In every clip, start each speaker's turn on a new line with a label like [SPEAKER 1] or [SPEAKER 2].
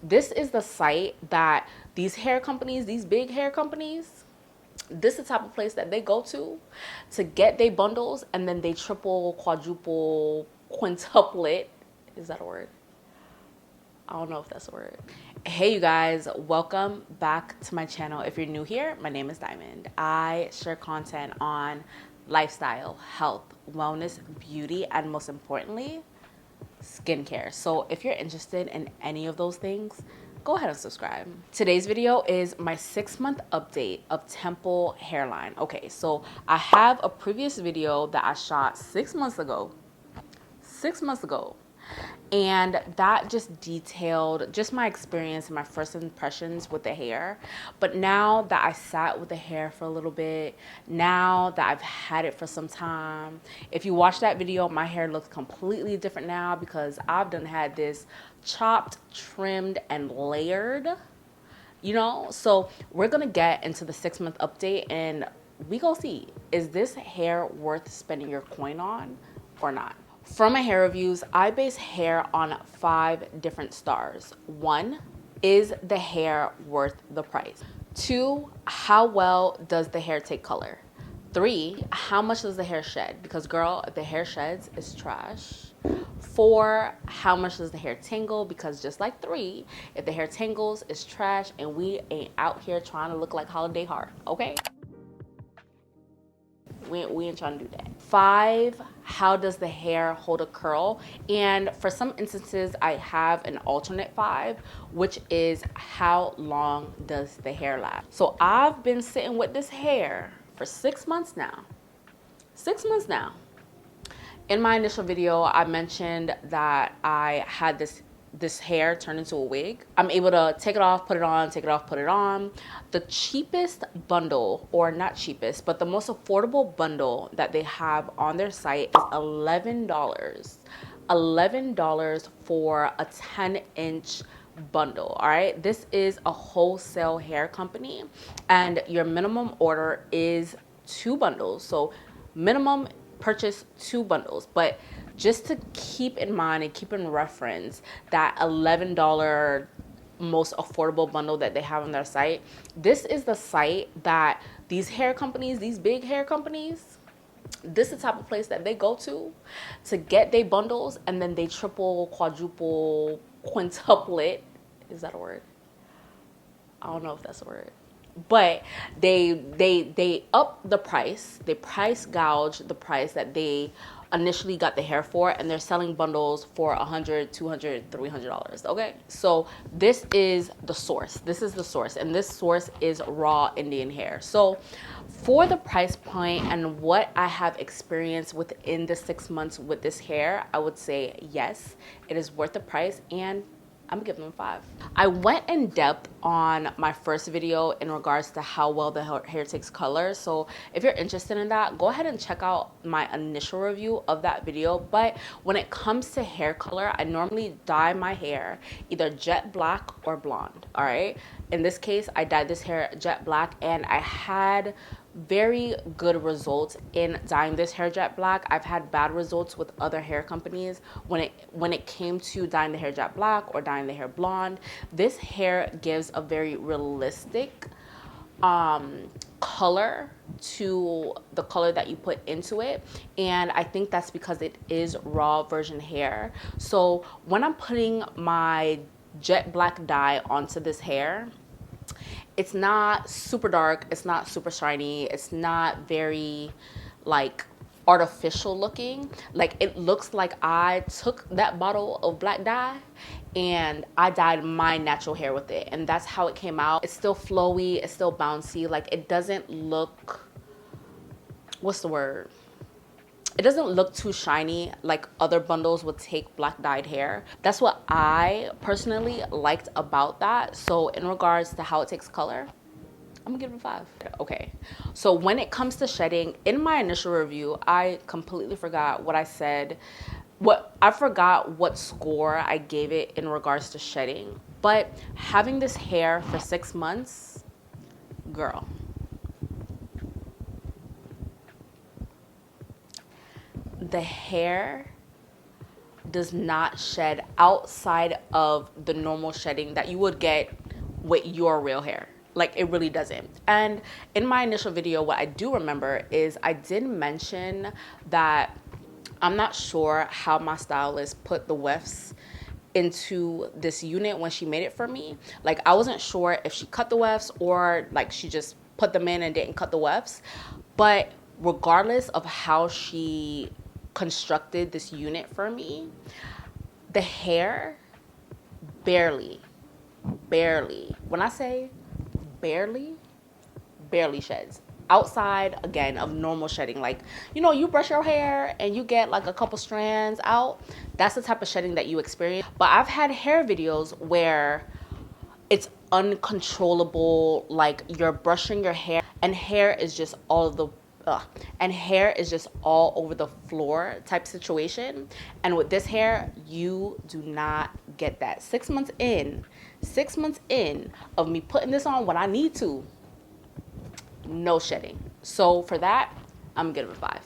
[SPEAKER 1] This is the site that these hair companies, these big hair companies, this is the type of place that they go to get their bundles, and then they triple, quadruple, quintuplet. Is that a word? I don't know if that's a word. Hey, you guys, welcome back to my channel. If you're new here, my name is Diamond. I share content on lifestyle, health, wellness, beauty, and most importantly, skincare. So if you're interested in any of those things, go ahead and subscribe. Today's video is my 6-month update of Temple hairline. Okay, so I have a previous video that I shot 6 months ago. 6 months ago. And that just detailed just my experience and my first impressions with the hair. But now that I sat with the hair for a little bit, now that I've had it for some time, if you watch that video, my hair looks completely different now because I've done had this chopped, trimmed, and layered, you know? So we're gonna get into the 6-month update and we go see, is this hair worth spending your coin on or not? For my hair reviews, I base hair on 5 different stars. 1, is the hair worth the price? 2, how well does the hair take color? 3, how much does the hair shed? Because girl, if the hair sheds, it's trash. 4, how much does the hair tangle? Because just like 3, if the hair tangles, it's trash and we ain't out here trying to look like Holiday Heart, okay? We ain't trying to do that. 5, how does the hair hold a curl? And for some instances, I have an alternate 5, which is how long does the hair last? So I've been sitting with this hair for 6 months now. 6 months now. In my initial video, I mentioned that I had this hair turned into a wig. I'm able to take it off, put it on, take it off, put it on. The cheapest bundle, or not cheapest, but the most affordable bundle that they have on their site is $11. $11 for a 10-inch bundle. All right, this is a wholesale hair company and your minimum order is 2 bundles. So minimum purchase 2 bundles, but just to keep in mind and keep in reference that $11 most affordable bundle that they have on their site, this is the site that these hair companies, these big hair companies, this is the type of place that they go to get their bundles, and then they triple, quadruple, quintuplet. Is that a word? I don't know if that's a word. But they up the price, they price gouge the price that they initially got the hair for, and they're selling bundles for $100, $200, $300. Okay, so this is the source. This is the source, and this source is raw Indian hair. So for the price point and what I have experienced within the 6 months with this hair, I would say yes, it is worth the price, and I'm giving them 5. I went in depth on my first video in regards to how well the hair takes color. So if you're interested in that, go ahead and check out my initial review of that video. But when it comes to hair color, I normally dye my hair either jet black or blonde, all right? In this case, I dyed this hair jet black and I had very good results in dyeing this hair jet black. I've had bad results with other hair companies when it came to dyeing the hair jet black or dyeing the hair blonde. This hair gives a very realistic color to the color that you put into it, and I think that's because it is raw virgin hair. So when I'm putting my jet black dye onto this hair, it's not super dark, it's not super shiny, it's not very like artificial looking. Like it looks like I took that bottle of black dye and I dyed my natural hair with it, and that's how it came out. It's still flowy, it's still bouncy. Like it doesn't look, what's the word? It doesn't look too shiny like other bundles would take black dyed hair. That's what I personally liked about that. So in regards to how it takes color, I'm gonna give it a 5. Okay, so when it comes to shedding, in my initial review, I completely forgot what I said. I forgot what score I gave it in regards to shedding. But having this hair for 6 months, girl, the hair does not shed outside of the normal shedding that you would get with your real hair. Like, it really doesn't. And in my initial video, what I do remember is I did mention that I'm not sure how my stylist put the wefts into this unit when she made it for me. Like, I wasn't sure if she cut the wefts or like she just put them in and didn't cut the wefts. But regardless of how she constructed this unit for me, the hair barely, when I say barely sheds. Outside, again, of normal shedding. Like, you know, you brush your hair and you get like a couple strands out. That's the type of shedding that you experience. But I've had hair videos where it's uncontrollable. Like, you're brushing your hair and hair is just all over the floor type situation. And with this hair, you do not get that. 6 months in of me putting this on when I need to, no shedding. So for that, I'm gonna give it a 5.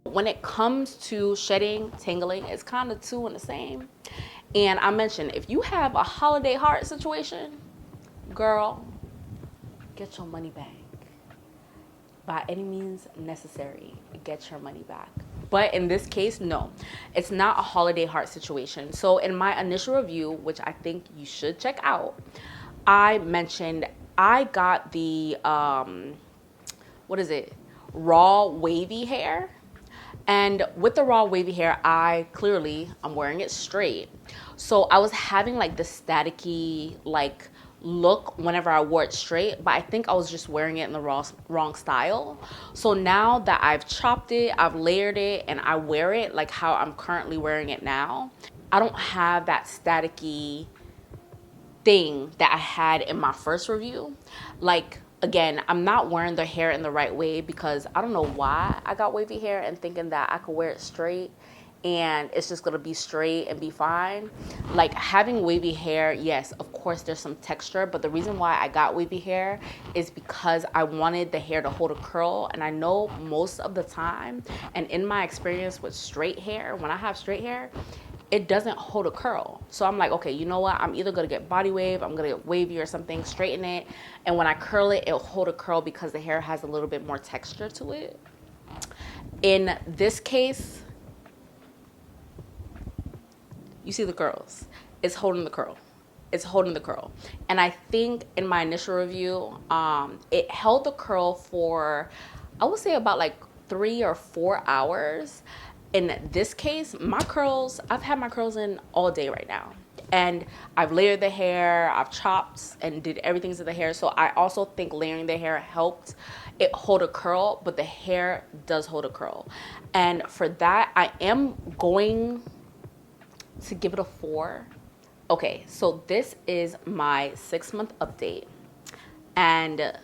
[SPEAKER 1] When it comes to shedding, tangling, it's kind of two in the same. And I mentioned, if you have a holiday heart situation, girl, get your money back. By any means necessary, get your money back. But in this case, no, it's not a holiday heart situation. So in my initial review, which I think you should check out, I mentioned I got the, raw wavy hair. And with the raw wavy hair, I'm wearing it straight. So I was having like the staticky, like, look whenever I wore it straight, but I think I was just wearing it in the wrong style. So now that I've chopped it, I've layered it, and I wear it like how I'm currently wearing it now, I don't have that staticky thing that I had in my first review. Like, again, I'm not wearing the hair in the right way because I don't know why I got wavy hair and thinking that I could wear it straight and it's just gonna be straight and be fine. Like, having wavy hair, yes, of course there's some texture, but the reason why I got wavy hair is because I wanted the hair to hold a curl. And I know most of the time, and in my experience with straight hair, when I have straight hair, it doesn't hold a curl. So I'm like, okay, you know what? I'm either gonna get body wave, I'm gonna get wavy or something, straighten it. And when I curl it, it'll hold a curl because the hair has a little bit more texture to it. In this case, you see the curls. It's holding the curl. And I think in my initial review, it held the curl for, I would say, about like 3 or 4 hours. In this case, I've had my curls in all day right now. And I've layered the hair, I've chopped and did everything to the hair. So I also think layering the hair helped it hold a curl, but the hair does hold a curl. And for that, I am going to give it a 4. Okay, so this is my 6-month update. And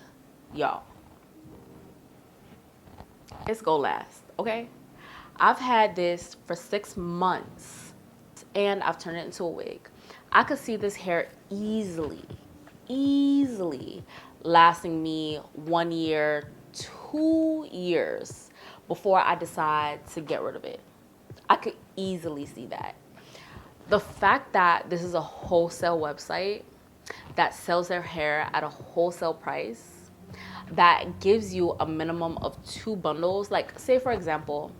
[SPEAKER 1] y'all, it's gonna last, okay? I've had this for 6 months and I've turned it into a wig. I could see this hair easily lasting me 1 year, 2 years before I decide to get rid of it. I could easily see that. The fact that this is a wholesale website that sells their hair at a wholesale price, that gives you a minimum of 2 bundles. Like, say for example,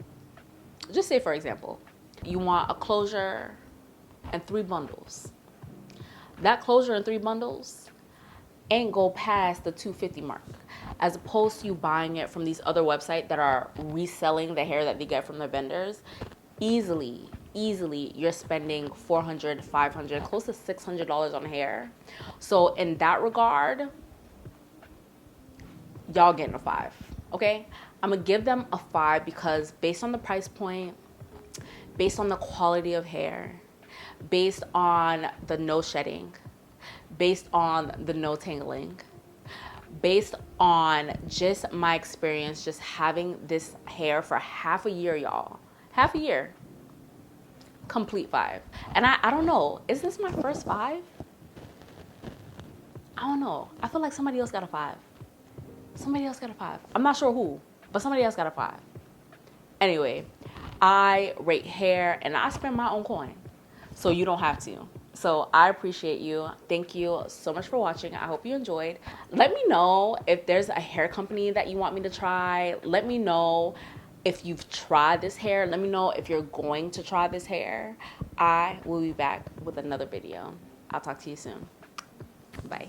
[SPEAKER 1] you want a closure and 3 bundles. That closure and 3 bundles ain't go past the $250 mark, as opposed to you buying it from these other websites that are reselling the hair that they get from their vendors. Easily you're spending $400, $500, close to $600 on hair. So in that regard, y'all getting a 5, okay? I'm gonna give them a 5 because based on the price point, based on the quality of hair, based on the no shedding, based on the no tangling, based on just my experience just having this hair for half a year, y'all. Half a year. Complete 5. And I don't know, is this my first 5? I don't know. I feel like somebody else got a 5. I'm not sure who, but somebody else got a 5. Anyway, I rate hair and I spend my own coin, so you don't have to. So I appreciate you. Thank you so much for watching. I hope you enjoyed. Let me know if there's a hair company that you want me to try. Let me know if you've tried this hair. Let me know if you're going to try this hair. I will be back with another video. I'll talk to you soon. Bye.